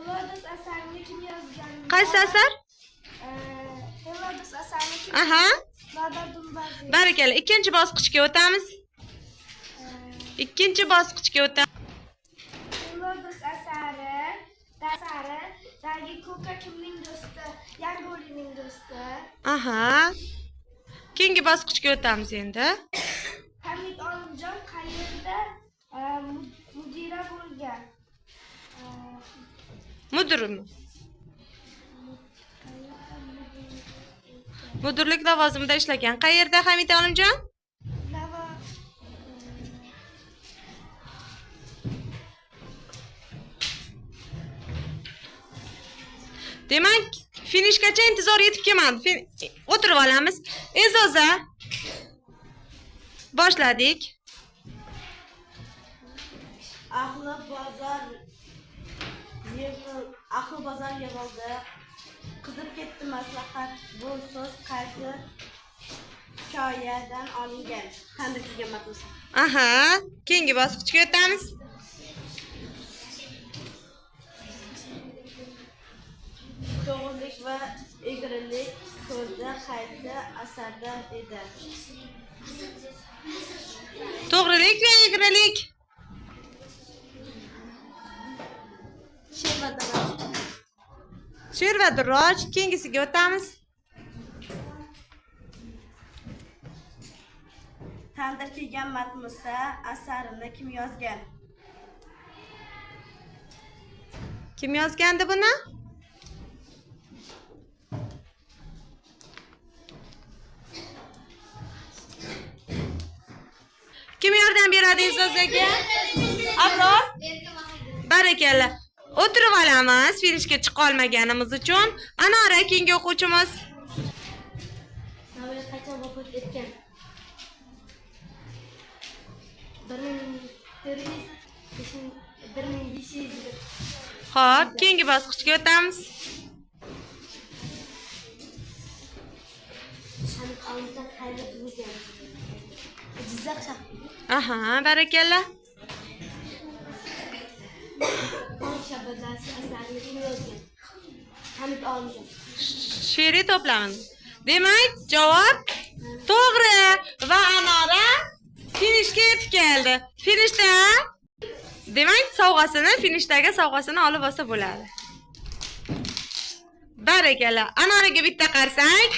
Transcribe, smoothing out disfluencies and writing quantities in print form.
Herodos asarini kim yozgan? Qaysi asar? Herodos asarini kim Aha. Nodar Dumbazi. Barakalla. Ikkinchi bosqichga o'tamiz. Ikkinchi bosqichga o'tamiz. Herodos asari Dagi Ko'ka kimning do'sti? Yango'lining do'sti. Aha. Keyingi bosqichga o'tamiz endi. Hamid Olimjon qayerda mudira bo'lgan? Mudirmi? Mudirlik lavozimida ishlagan. Qayerda Hamid Olimjon? Demak, finishgacha intizor yetib kelmadi. O'tirib olamiz. E'zoza. Boshladik. Ahli bozor yig'ildi. Qizib ketdi maslahat. Bu so'z qaysi hikoyadan olingan? Qanday degan matn? Aha, keyingi bosqichga o'tamiz. To'g'rilik va egrilik so'zi qaysi asarda edi? To'g'rilik va egrilik. She'r va duroj. Keyingisiga o'tamiz. Tandir kelgan Matmusa asarini kim yozgan? Kim yozgandi buni? Kim yordam beradi E'zozaga? Abror? Barakalla. O'tirib olamiz, finishga chiqa olmaganimiz uchun. Anora keyingi o'quvchimiz. Navoiy qachon vafot etgan? 1500. Xo'p, keyingi bosqichga o'tamiz. Hamid Olimjon qayerda tug'ilgan? Jizzax shahri. Aha, barakalla. Shabadasi asarini kim yozgan? Hamid Olimjon. She'riy to'plamini. Demak, javob to'g'ri va Anora finishga yetib keldi. Finishda demak, finishdagi sovg'asini olib olsa bo'ladi. Barakalla. Anoraga bitta qarsak.